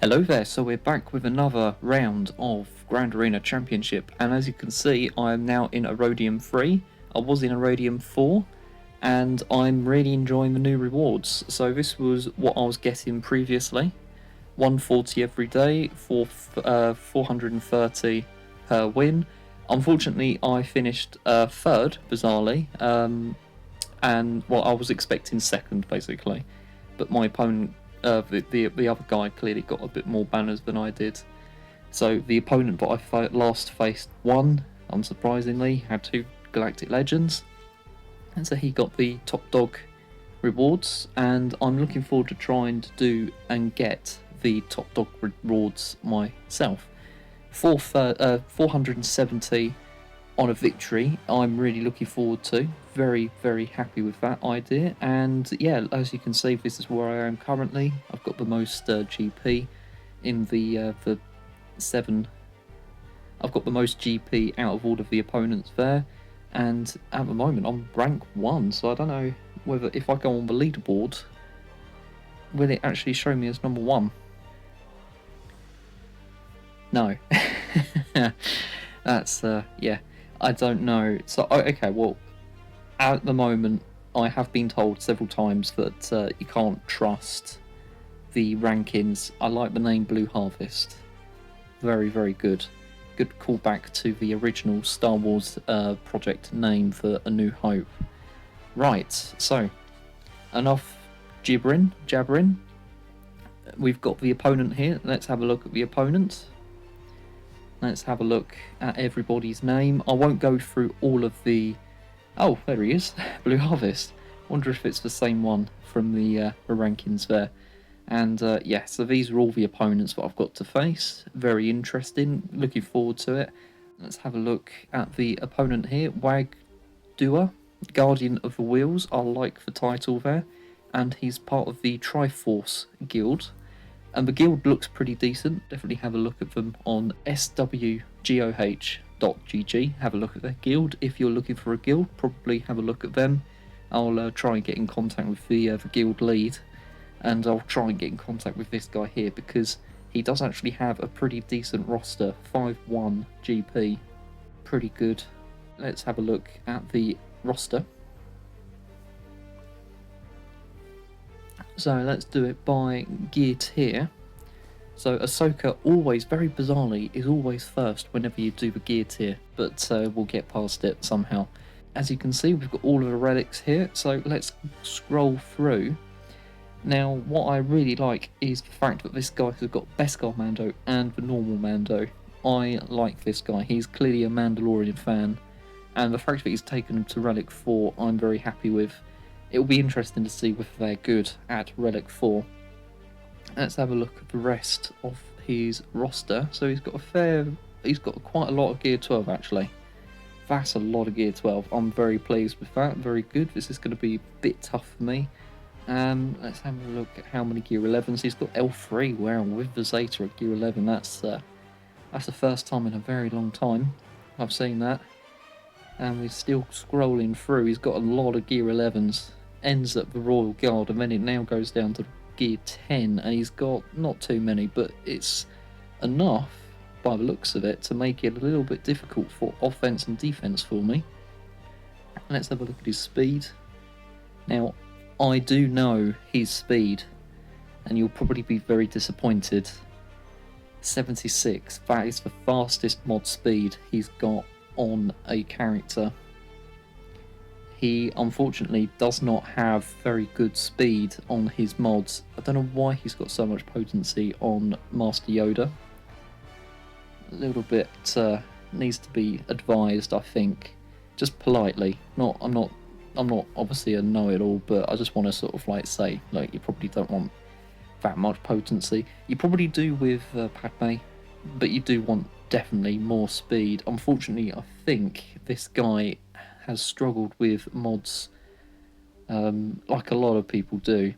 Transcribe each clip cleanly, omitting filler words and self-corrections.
Hello there, so we're back with another round of Grand Arena Championship, and as you can see I am now in Erodium 3, I was in Erodium 4, and I'm really enjoying the new rewards. So this was what I was getting previously, 140 every day for 430 per win. Unfortunately I finished third, bizarrely, and well, I was expecting second basically, but my opponent, the other guy, clearly got a bit more banners than I did. So the opponent that I last faced won, unsurprisingly, had 2 Galactic Legends, and so he got the top dog rewards, and I'm looking forward to trying to do and get the top dog rewards myself. 470 on a victory, I'm really looking forward to. Very, very happy with that idea, and yeah, as you can see, this is where I am currently. I've got the most GP in the 7. I've got the most GP out of all of the opponents there, and at the moment I'm rank 1, so I don't know whether if I go on the leaderboard, will it actually show me as number 1? No. That's yeah, I don't know. So okay, well, at the moment I have been told several times that you can't trust the rankings. I like the name Blue Harvest. Very, very good. Good callback to the original Star Wars project name for A New Hope. Right, so enough jabbering. We've got the opponent here. Let's have a look at the opponent. Let's have a look at everybody's name. I won't go through all of the... Oh, there he is. Blue Harvest. Wonder if it's the same one from the rankings there. And yeah, so these are all the opponents that I've got to face. Very interesting. Looking forward to it. Let's have a look at the opponent here. WarGamerCommander, Guardian of the Wheels. I like the title there. And he's part of the Triforce Guild. And the guild looks pretty decent. Definitely have a look at them on SWGoH.gg. Have a look at their guild. If you're looking for a guild, probably have a look at them. I'll try and get in contact with the guild lead. And I'll try and get in contact with this guy here, because he does actually have a pretty decent roster. 5-1 GP. Pretty good. Let's have a look at the roster. So let's do it by gear tier. So Ahsoka always, very bizarrely, is always first whenever you do the gear tier, but we'll get past it somehow. As you can see, we've got all of the relics here, so let's scroll through. Now, what I really like is the fact that this guy has got Beskar Mando and the normal Mando. I like this guy. He's clearly a Mandalorian fan, and the fact that he's taken him to Relic 4, I'm very happy with. It will be interesting to see whether they're good at Relic 4. Let's have a look at the rest of his roster. So he's got quite a lot of Gear 12 actually. That's a lot of Gear 12. I'm very pleased with that. Very good. This is going to be a bit tough for me. Let's have a look at how many Gear 11s. He's got L3. Wow, with the Zeta at Gear 11. That's the first time in a very long time I've seen that. And we're still scrolling through. He's got a lot of Gear 11s. Ends at the Royal Guard, and then it now goes down to Gear 10, and he's got not too many, but it's enough by the looks of it to make it a little bit difficult for offense and defense for me. Let's have a look at his speed. Now, I do know his speed, and you'll probably be very disappointed. 76, that is the fastest mod speed he's got on a character. He unfortunately does not have very good speed on his mods. I don't know why he's got so much potency on Master Yoda. A little bit needs to be advised, I think, just politely. I'm not obviously a know-it-all, but I just want to sort of like say, like, you probably don't want that much potency. You probably do with Padme, but you do want definitely more speed. Unfortunately, I think this guy has struggled with mods like a lot of people do.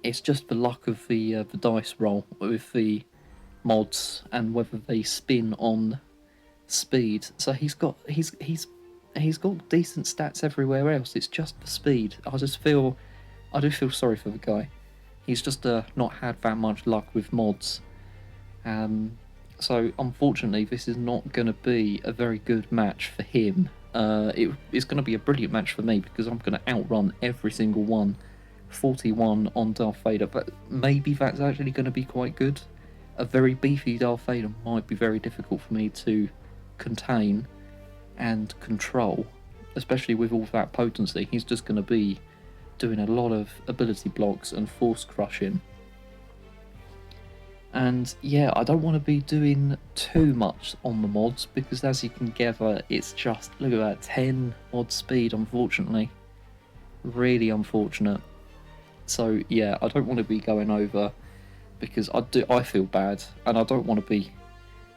It's just the luck of the dice roll with the mods and whether they spin on speed. So he's got decent stats everywhere else. It's just the speed. I do feel sorry for the guy. He's just not had that much luck with mods. So unfortunately, this is not going to be a very good match for him. It's going to be a brilliant match for me because I'm going to outrun every single one. 41 on Darth Vader, but maybe that's actually going to be quite good. A very beefy Darth Vader might be very difficult for me to contain and control, especially with all that potency. He's just going to be doing a lot of ability blocks and force crushing. And yeah, I don't want to be doing too much on the mods because, as you can gather, it's just, look at that, 10 mod speed, unfortunately. Really unfortunate. So yeah, I don't want to be going over because I feel bad and I don't want to be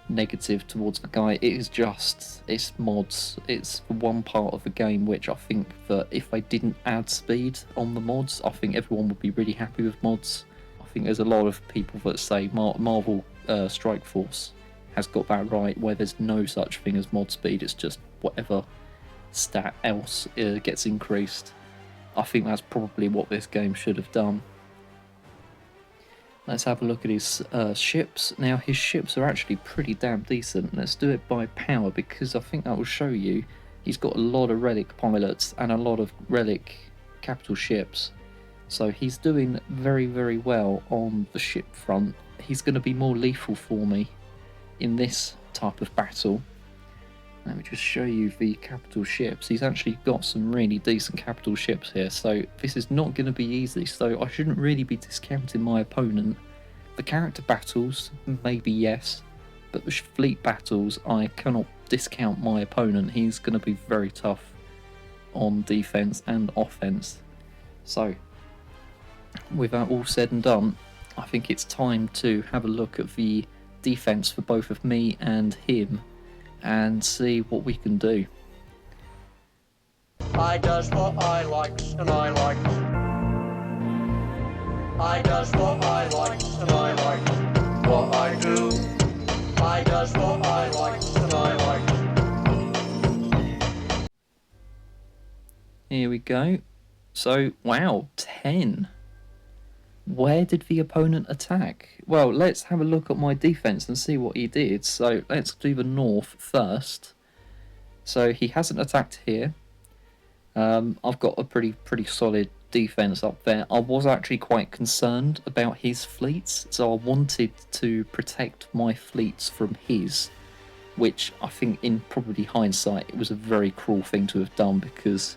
negative towards the guy. It is just, it's mods. It's one part of the game which I think that if they didn't add speed on the mods, I think everyone would be really happy with mods. I think there's a lot of people that say Marvel Strike Force has got that right, where there's no such thing as mod speed. It's just whatever stat else gets increased. I think that's probably what this game should have done. Let's have a look at his ships. Now, his ships are actually pretty damn decent. Let's do it by power because I think that will show you he's got a lot of relic pilots and a lot of relic capital ships. So he's doing very, very well on the ship front. He's going to be more lethal for me in this type of battle. Let me just show you the capital ships. He's actually got some really decent capital ships here, so this is not going to be easy, so I shouldn't really be discounting my opponent. The character battles, maybe yes, but the fleet battles, I cannot discount my opponent. He's going to be very tough on defense and offense. So, with that all said and done, I think it's time to have a look at the defense for both of me and him and see what we can do. I does what I likes and I likes. I does what I likes and I likes. What I do. I does what I likes and I likes. Here we go. So, wow, 10. Where did the opponent attack? Well, let's have a look at my defense and see what he did. So let's do the north first. So he hasn't attacked here. I've got a pretty solid defense up there. I was actually quite concerned about his fleets, so I wanted to protect my fleets from his, which I think in probably hindsight it was a very cruel thing to have done because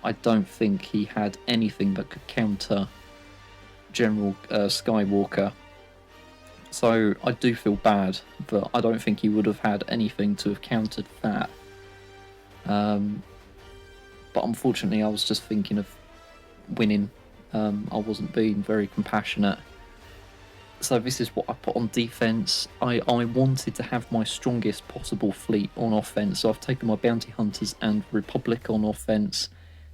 I don't think he had anything that could counter General Skywalker. So I do feel bad, but I don't think he would have had anything to have countered that. But unfortunately, I was just thinking of winning. I wasn't being very compassionate. So this is what I put on defense. I wanted to have my strongest possible fleet on offense, so I've taken my bounty hunters and Republic on offense,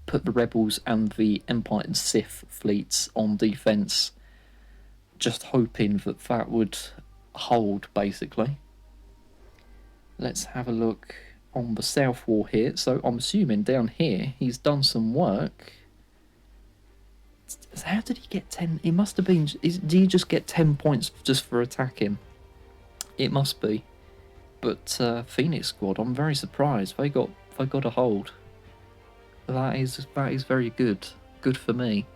put the Rebels and the Empire and Sith fleets on defense, just hoping that that would hold, basically. Let's have a look on the South Wall here. So I'm assuming down here he's done some work. How did he get 10? It must have been... Do you just get 10 points just for attacking? It must be. But Phoenix Squad, I'm very surprised. They got a hold. That is very good. Good for me.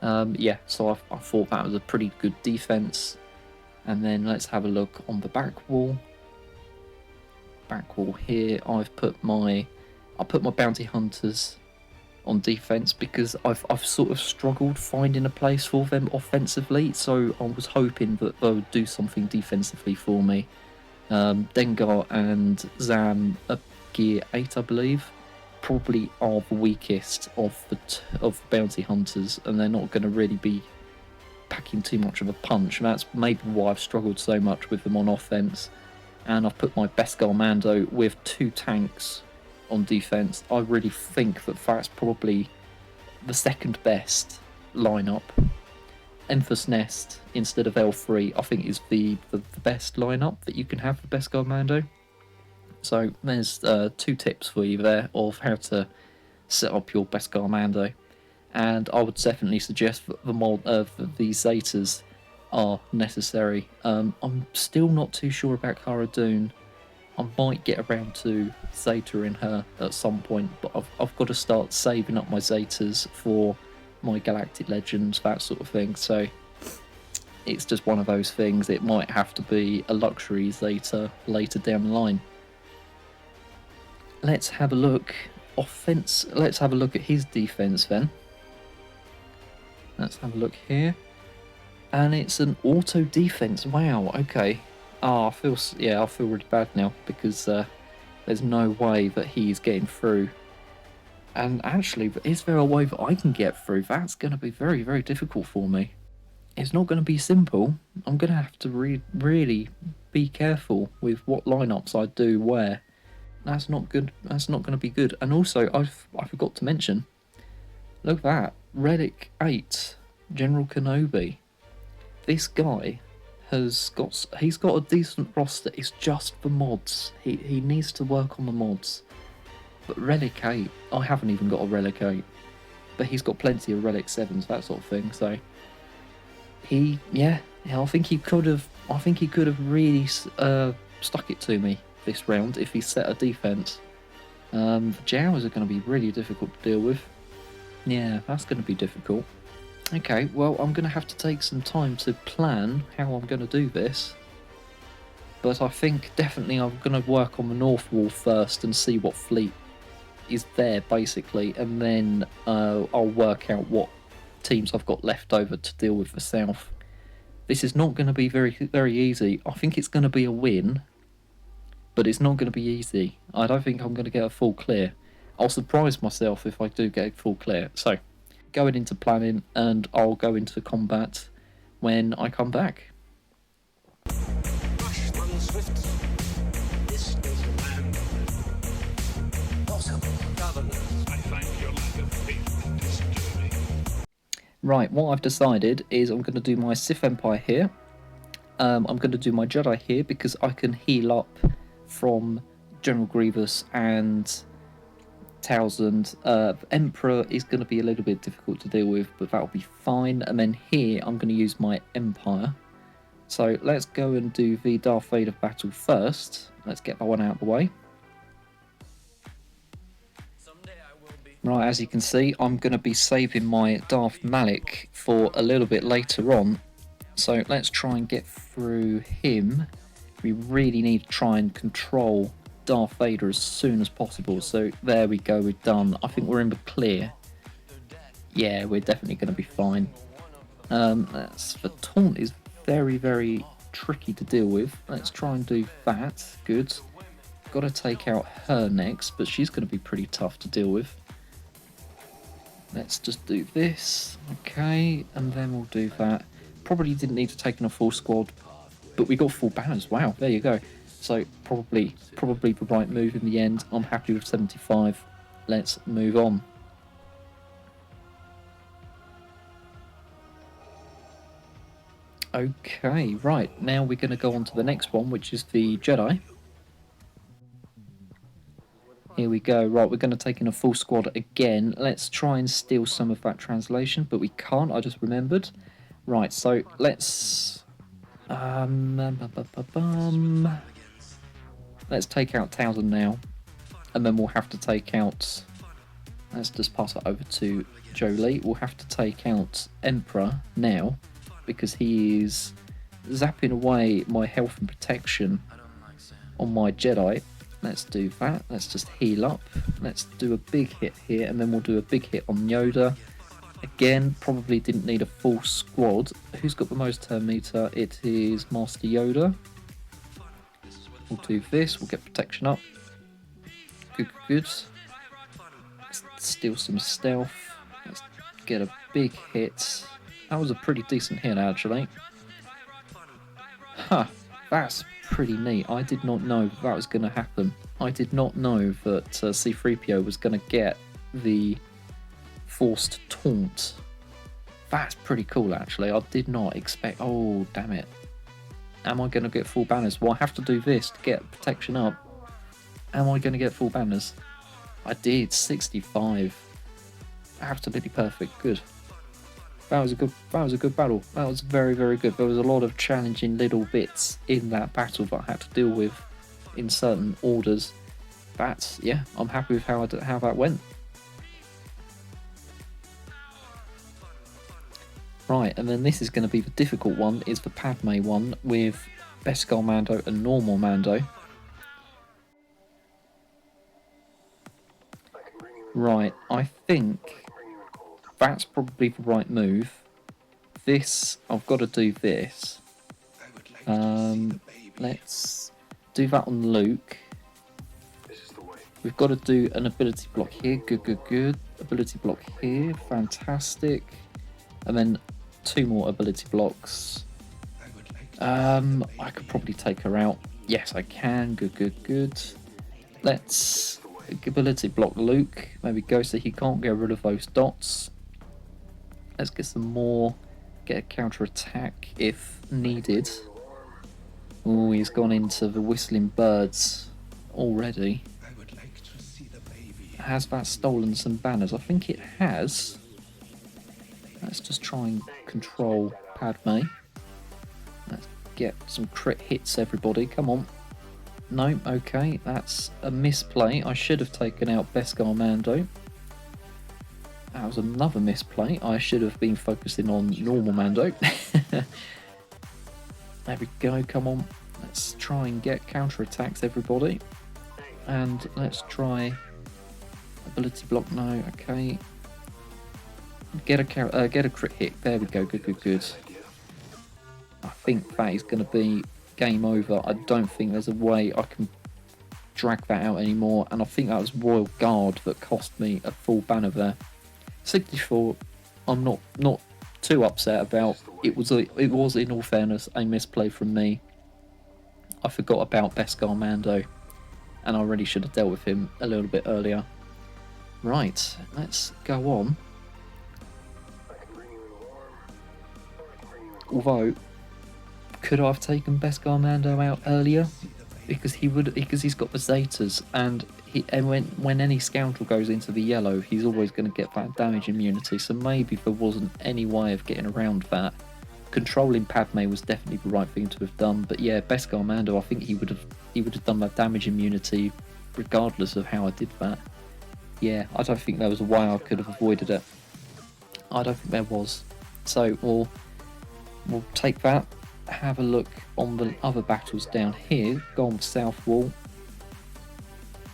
Yeah, so I thought that was a pretty good defense. And then let's have a look on the back wall. Back wall here, I put my bounty hunters on defense because I've sort of struggled finding a place for them offensively. So I was hoping that they would do something defensively for me. Dengar and Zam Gear 8, I believe, probably are the weakest of the bounty hunters, and they're not going to really be packing too much of a punch. And that's maybe why I've struggled so much with them on offense. And I've put my Beskar Mando with 2 tanks on defense. I really think that that's probably the second best lineup. Emphas Nest instead of L3 I think is the best lineup that you can have for Beskar Mando. So there's 2 tips for you there of how to set up your Beskar Mando. and I would definitely suggest that the Zetas are necessary. I'm still not too sure about Cara Dune. I might get around to Zeta in her at some point, but I've got to start saving up my Zetas for my Galactic Legends, that sort of thing. So it's just one of those things. It might have to be a luxury Zeta later down the line. Let's have a look. Let's have a look at his defense then. Let's have a look here, and it's an auto defense. Wow. Okay. I feel really bad now because there's no way that he's getting through. And actually, is there a way that I can get through? That's going to be very, very difficult for me. It's not going to be simple. I'm going to have to really be careful with what lineups I do where. That's not good. That's not going to be good. And also, I forgot to mention, look at that. Relic 8, General Kenobi. This guy he's got a decent roster. It's just the mods. He needs to work on the mods. But Relic 8, I haven't even got a Relic 8. But he's got plenty of Relic 7s, that sort of thing. So I think he could have really stuck it to me this round if he set a defense. The Jawas are going to be really difficult to deal with. Yeah, that's going to be difficult. Okay, well, I'm going to have to take some time to plan how I'm going to do this. But I think definitely I'm going to work on the North Wall first and see what fleet is there, basically. And then I'll work out what teams I've got left over to deal with the South. This is not going to be very, very easy. I think it's going to be a win, but it's not going to be easy. I don't think I'm going to get a full clear. I'll surprise myself if I do get a full clear. So, going into planning, and I'll go into combat when I come back. Right, what I've decided is I'm going to do my Sith Empire here. I'm going to do my Jedi here because I can heal up from General Grievous and Townsend. Emperor is going to be a little bit difficult to deal with, but that'll be fine. And then here I'm going to use my Empire. So let's go and do the Darth Vader battle first. Let's get that one out of the way. Right, as you can see, I'm going to be saving my Darth Malik for a little bit later on. So let's try and get through him. We really need to try and control Darth Vader as soon as possible. So there we go, we're done. I think we're in the clear. Yeah, we're definitely going to be fine. The taunt is very, very tricky to deal with. Let's try and do that. Good. Got to take out her next, but she's going to be pretty tough to deal with. Let's just do this. Okay, and then we'll do that. Probably didn't need to take in a full squad, but we got full banners. Wow, there you go. So probably the right move in the end. I'm happy with 75. Let's move on. Okay, right, now we're going to go on to the next one, which is the Jedi. Here we go. Right, we're going to take in a full squad again. Let's try and steal some of that translation, but we can't. I just remembered. Right, so let's let's take out Townsend now, and then we'll have to take out. Let's just pass it over to Jolie. We'll have to take out Emperor now because he is zapping away my health and protection on my Jedi. Let's do that. Let's just heal up. Let's do a big hit here, and then we'll do a big hit on Yoda. Again, probably didn't need a full squad. Who's got the most turn meter? It is Master Yoda. We'll do this. We'll get protection up. Good, good. Let's steal some stealth. Let's get a big hit. That was a pretty decent hit, actually. Huh. That's pretty neat. I did not know that was going to happen. I did not know that C-3PO was going to get the forced taunt. That's pretty cool, actually. I did not expect... Oh, damn it. Am I going to get full banners? Well, I have to do this to get protection up. Am I going to get full banners? I did, 65. Absolutely perfect. Good. That was a good battle. That was very, very good. There was a lot of challenging little bits in that battle that I had to deal with in certain orders. But yeah, I'm happy with how that went. Right, and then this is going to be the difficult one, is the Padme one with Beskar Mando and normal Mando. Right, I think that's probably the right move. This, I've got to do this. Let's do that on Luke. We've got to do an ability block here. Good. Ability block here. Fantastic. And then 2 more ability blocks. I could probably take her out. Yes, I can. Good. Let's ability block Luke. Maybe go so he can't get rid of those dots. Let's get some more. Get a counter attack if needed. Oh, he's gone into the whistling birds already. Has that stolen some banners? I think it has. Let's just try and control Padme. Let's get some crit hits, everybody. Come on. No, okay, that's a misplay. I should have taken out Beskar Mando. That was another misplay. I should have been focusing on normal Mando. There we go, come on. Let's try and get counter-attacks, everybody. And let's try ability block, no, okay. Get a crit hit, there we go, good. I think that is going to be game over. I don't think there's a way I can drag that out anymore, and I think that was Royal Guard that cost me a full banner there. 64, I'm not too upset about. It was in all fairness a misplay from me. I forgot about Beskar Mando, and I really should have dealt with him a little bit earlier. Right, let's go on. Although, could I have taken Beskar Mando out earlier? Because he's got the Zetas, and when any scoundrel goes into the yellow, he's always going to get that damage immunity. So maybe there wasn't any way of getting around that. Controlling Padme was definitely the right thing to have done. But yeah, Beskar Mando, I think he would have done that damage immunity regardless of how I did that. Yeah, I don't think there was a way I could have avoided it. I don't think there was. So we'll take that. Have a look on the other battles down here. Go on the south wall.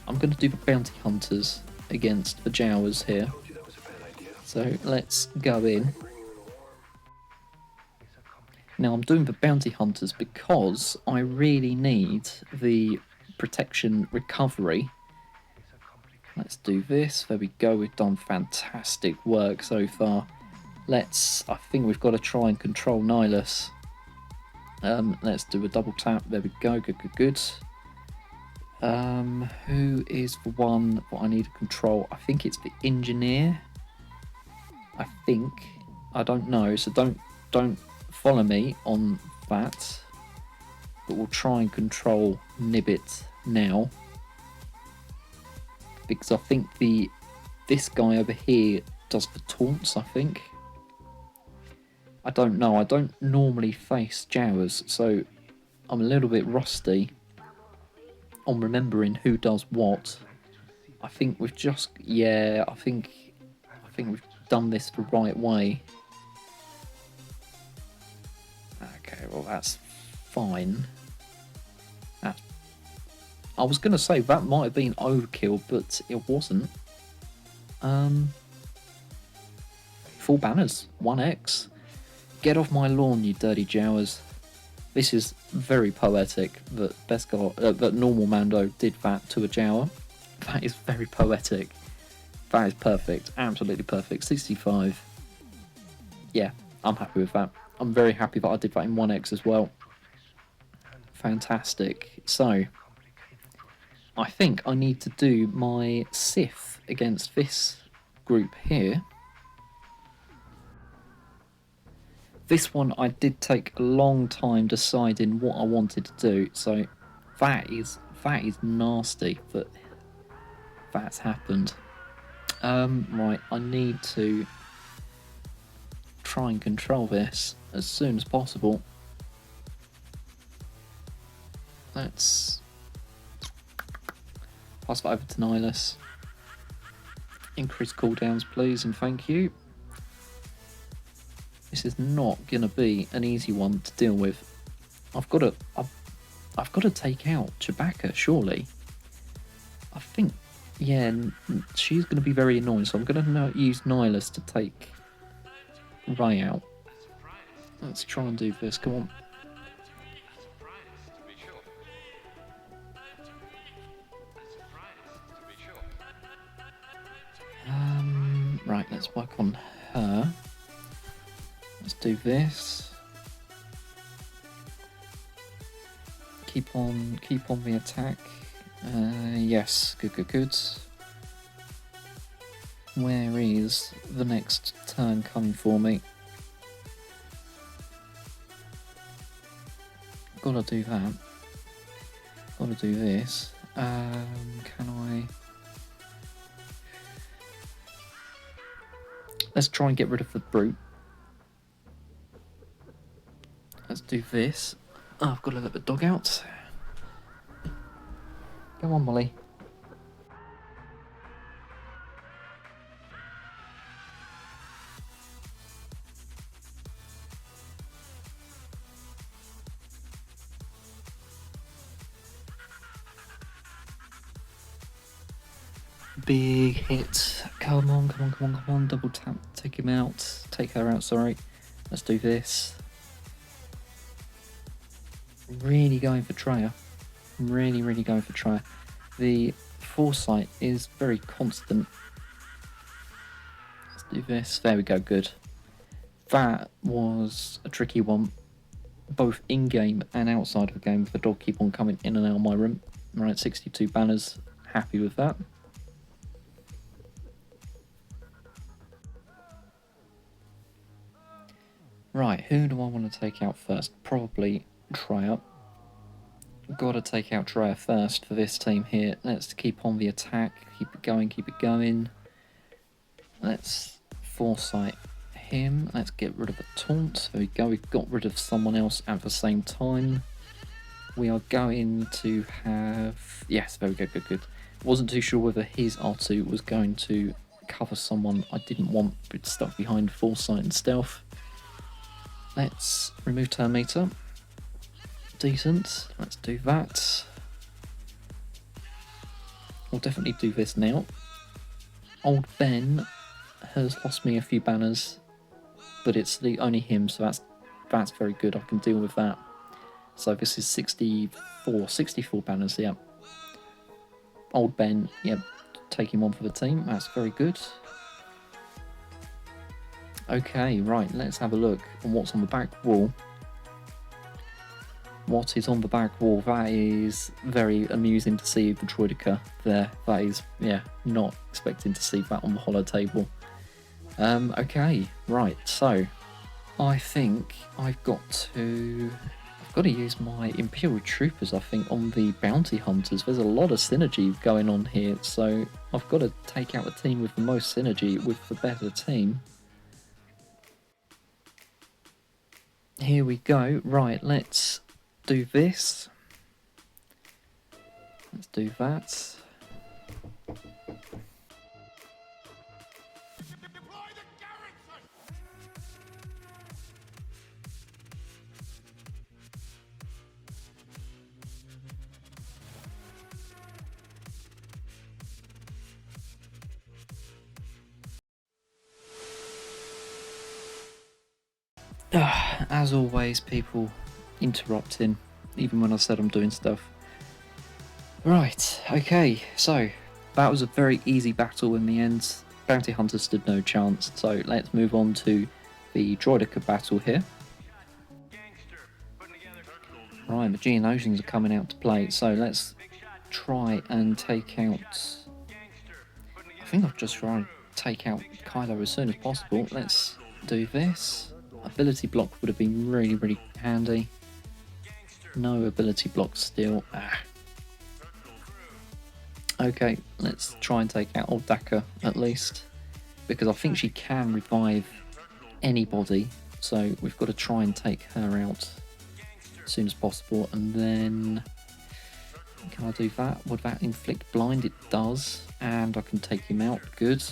I'm going to do the bounty hunters against the Jawas here. So let's go in. Now I'm doing the bounty hunters because I really need the protection recovery. Let's do this. There we go. We've done fantastic work so far. I think we've got to try and control Nihilus. Let's do a double tap. There we go. Good. Who is the one that I need to control? I think it's the engineer. I don't know, so don't follow me on that. But we'll try and control Nibbit now, because I think this guy over here does the taunts. I think. I don't know. I don't normally face Jawas, so I'm a little bit rusty on remembering who does what. I think we've just I think we've done this the right way. Okay, well that's fine. I was going to say that might have been overkill, but it wasn't. Full banners, 1x. Get off my lawn, you dirty Jawas. This is very poetic that that normal Mando did that to a Jawa. That is very poetic. That is perfect, absolutely perfect. 65. Yeah, I'm happy with that. I'm very happy that I did that in 1x as well. Fantastic. So, I think I need to do my Sith against this group here. This one I did take a long time deciding what I wanted to do, so that is nasty that that's happened. Right, I need to try and control this as soon as possible. Let's pass it over to Nihilus. Increase cooldowns, please, and thank you. This is not gonna be an easy one to deal with. I've got to take out Chewbacca, surely. I think, yeah, she's gonna be very annoying, so I'm gonna use Nihilus to take Rey out. Let's try and do this. Come on. Right, let's work on her. Let's do this. Keep on the attack. Yes, good. Where is the next turn coming for me? Gotta do that. Gotta do this. Can I? Let's try and get rid of the brute. Let's do this. Oh, I've got to let the dog out. Go on, Molly. Big hit. Come on. Double tap. Take him out. Take her out, sorry. Let's do this. Really going for Traya. Really going for Traya. The foresight is very constant. Let's do this. There we go, good. That was a tricky one. Both in-game and outside of the game. The dog keep on coming in and out of my room. Right, 62 banners. Happy with that. Right, who do I want to take out first? Probably Traya. Gotta take out Traya first for this team here. Let's keep on the attack. Keep it going. Let's foresight him. Let's get rid of a taunt. There we go. We've got rid of someone else at the same time. We are going to have... Yes, there we go. Good. Wasn't too sure whether his R2 was going to cover someone I didn't want, but stuck behind foresight and stealth. Let's remove turn meter. Decent. Let's do that. We'll definitely do this now. Old Ben has lost me a few banners, but it's only him, so that's very good. I can deal with that. So this is 64 banners, yeah. Old Ben, yeah, taking one for the team. That's very good. Okay, right, let's have a look on what's on the back wall. What is on the back wall? That is very amusing to see the Droideka there. That is, yeah, not expecting to see that on the holo table. Okay, right, so I think I've got to use my Imperial Troopers, I think, on the Bounty Hunters. There's a lot of synergy going on here, so I've got to take out the team with the most synergy with the better team. Here we go. Right, let's do this. Let's do that. As always, people interrupting, even when I said I'm doing stuff. Right, okay, so that was a very easy battle in the end. Bounty Hunters stood no chance, so let's move on to the Droideka battle here. Right, the Geonosians are coming out to play, so let's try and take out... I think I'll just try and take out Kylo as soon as possible. Let's do this. Ability block would have been really handy. No ability block still. Okay, let's try and take out old Daka at least, because I think she can revive anybody, so we've got to try and take her out as soon as possible. And then, can I do that? Would that inflict blind? It does, and I can take him out. Good.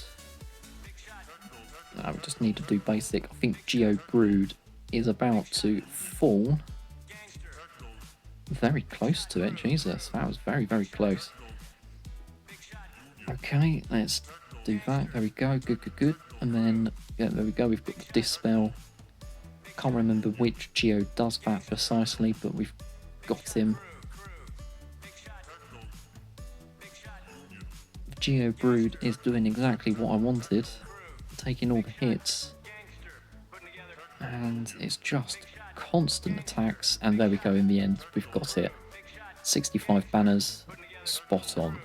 I just need to do basic. I think Geo Brood is about to fall. Very close to it, Jesus, that was very, very close. Okay, let's do that. There we go. Good, good, good. And then, yeah, there we go. We've got the Dispel. Can't remember which Geo does that precisely, but we've got him. Geo Brood is doing exactly what I wanted, taking all the hits. And it's just constant attacks. And there we go. In the end, we've got it. 65 banners, spot on.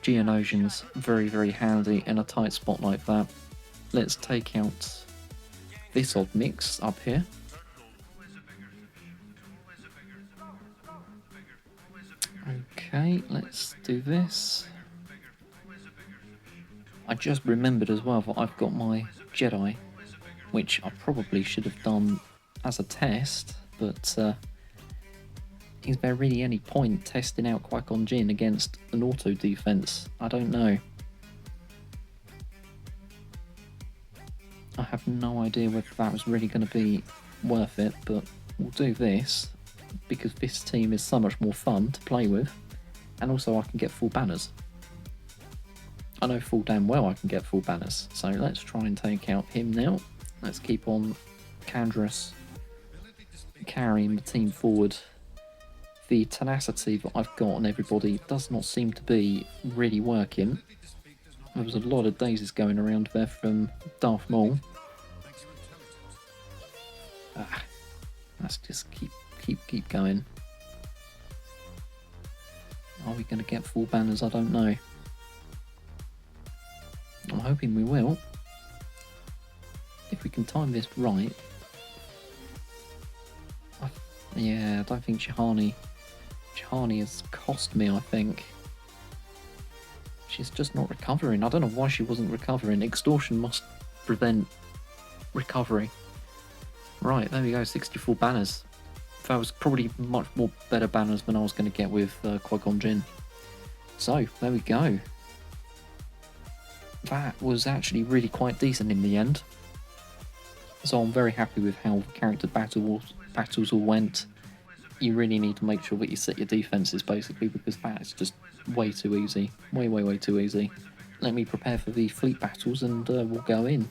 Geonosians, very, very handy in a tight spot like that. Let's take out this odd mix up here. Okay, let's do this. I just remembered as well that I've got my Jedi, which I probably should have done as a test, but is there really any point testing out Qui-Gon Jinn against an auto defense? I don't know. I have no idea whether that was really going to be worth it, but we'll do this because this team is so much more fun to play with, and also I can get full banners. I know full damn well I can get full banners, so let's try and take out him now. Let's keep on Candrass carrying the team forward. The tenacity that I've got on everybody does not seem to be really working. There was a lot of daisies going around there from Darth Maul. Let's just keep going. Are we going to get full banners? I don't know. I'm hoping we will. If we can time this right. Yeah, I don't think Chihani has cost me, I think. She's just not recovering. I don't know why she wasn't recovering. Extortion must prevent recovery. Right, there we go, 64 banners. That was probably much more better banners than I was going to get with Qui-Gon Jinn. So, there we go. That was actually really quite decent in the end. So I'm very happy with how the character battles all went. You really need to make sure that you set your defenses, basically, because that is just way too easy. Way too easy. Let me prepare for the fleet battles and we'll go in.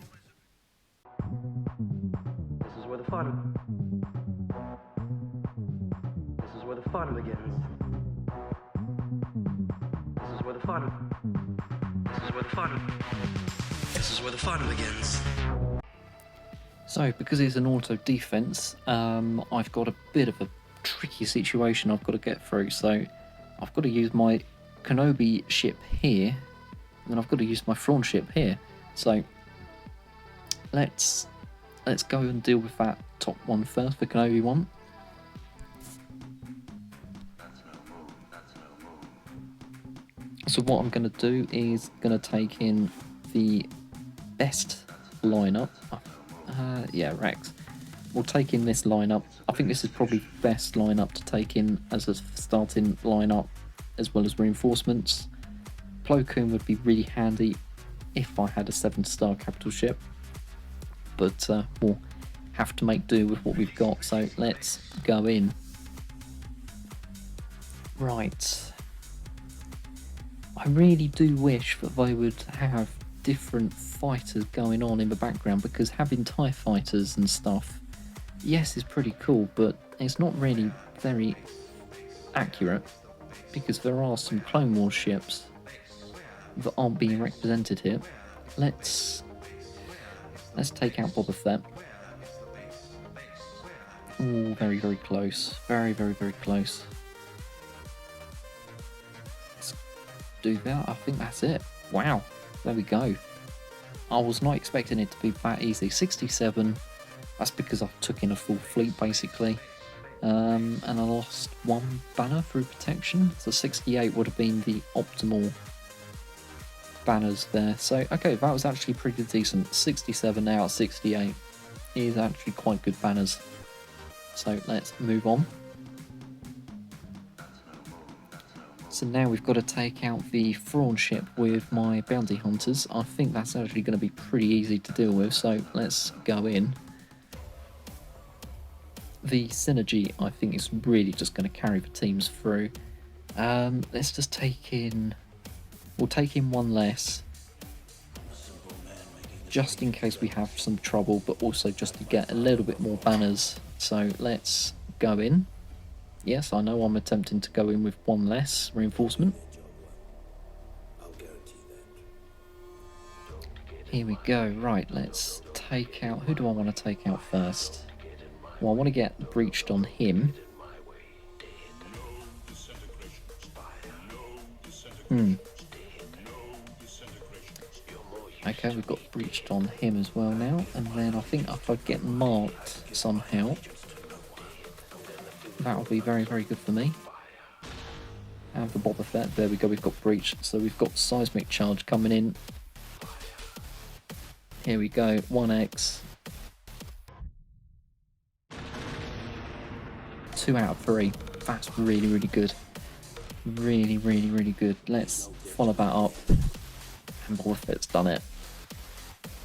This is where the fun. This is where the fun begins. This is where the fun. This is where the fun. This is where the fun begins. So, because it's an auto defense, I've got a bit of a tricky situation I've got to get through. So, I've got to use my Kenobi ship here, and then I've got to use my Thrawn ship here. So, let's go and deal with that top one first, the Kenobi one. So what I'm going to do is going to take in the best lineup. Yeah, Rex. We'll take in this lineup. I think this is probably the best lineup to take in as a starting lineup, as well as reinforcements. Plo Koon would be really handy if I had a 7-star capital ship, but we'll have to make do with what we've got. So let's go in. Right. I really do wish that they would have different fighters going on in the background, because having TIE fighters and stuff, yes, is pretty cool, but it's not really very accurate, because there are some Clone Wars ships that aren't being represented here. Let's take out Boba Fett. Oh, very, very close. Very, very, very close. Let's do that. I think that's it. Wow. There we go. I was not expecting it to be that easy. 67. That's because I took in a full fleet, basically. And I lost 1 banner through protection, so 68 would have been the optimal banners there. So okay, that was actually pretty decent. 67 out of 68 is actually quite good banners. So let's move on. So now we've got to take out the Thrawn ship with my bounty hunters. I think that's actually going to be pretty easy to deal with, so let's go in. The synergy, I think, is really just going to carry the teams through. Let's just take in... We'll take in 1 less, just in case we have some trouble, but also just to get a little bit more banners. So let's go in. Yes, I know I'm attempting to go in with 1 less reinforcement. Here we go. Right, let's take out... Who do I want to take out first? Well, I want to get breached on him. Okay, we've got breached on him as well now. And then I think if I get marked somehow, that'll be very, very good for me. And for Boba Fett, there we go, we've got breach. So we've got seismic charge coming in. Here we go, 1x. 2 out of 3. That's really, really good. Really, really, really good. Let's follow that up. And Boba Fett's done it.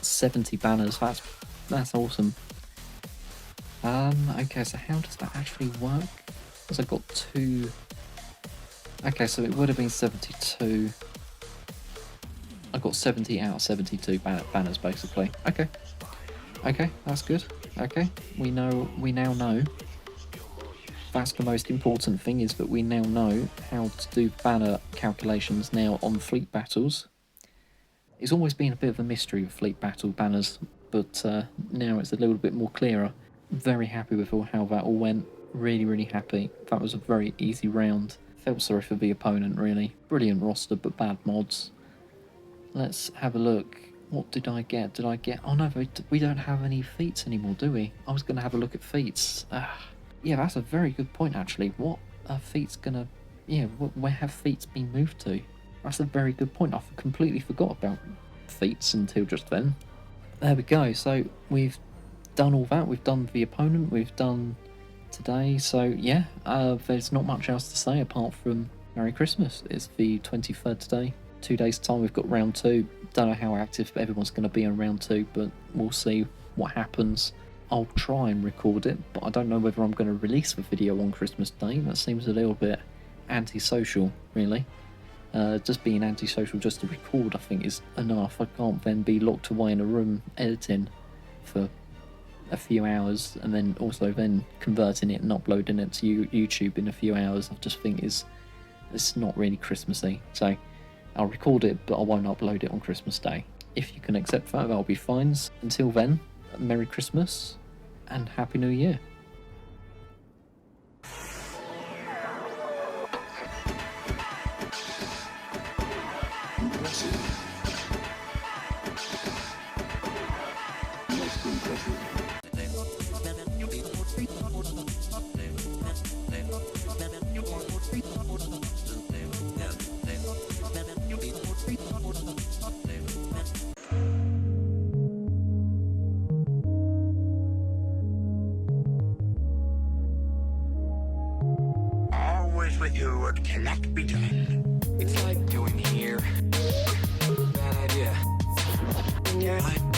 70 banners, that's awesome. Okay, so how does that actually work? Because I got 2... Okay, so it would have been 72. I got 70 out of 72 banners, basically. Okay. Okay, that's good. Okay, we now know. That's the most important thing, is that we now know how to do banner calculations now on fleet battles. It's always been a bit of a mystery with fleet battle banners, but now it's a little bit more clearer. Very happy with how that all went. Really, really happy. That was a very easy round. Felt sorry for the opponent, really. Brilliant roster, but bad mods. Let's have a look. What did I get? Did I get... Oh no, we don't have any feats anymore, do we? I was going to have a look at feats. Yeah, that's a very good point, actually. What are feats going to... Yeah, where have feats been moved to? That's a very good point. I completely forgot about feats until just then. There we go. So we've done all that. We've done the opponent. We've done today. So yeah, there's not much else to say apart from Merry Christmas. It's the 23rd today. 2 days time we've got round 2. Don't know how active everyone's going to be on round 2, but we'll see what happens. I'll try and record it, but I don't know whether I'm going to release the video on Christmas Day. That seems a little bit antisocial, really. Just being antisocial just to record, I think, is enough. I can't then be locked away in a room editing for a few hours and then also then converting it and uploading it to YouTube in a few hours. I just think it's not really Christmassy. So I'll record it, but I won't upload it on Christmas Day. If you can accept that, that'll be fine. Until then, Merry Christmas and Happy New Year. Always with you, what cannot be done. It's like doing here. Bad idea. Yeah.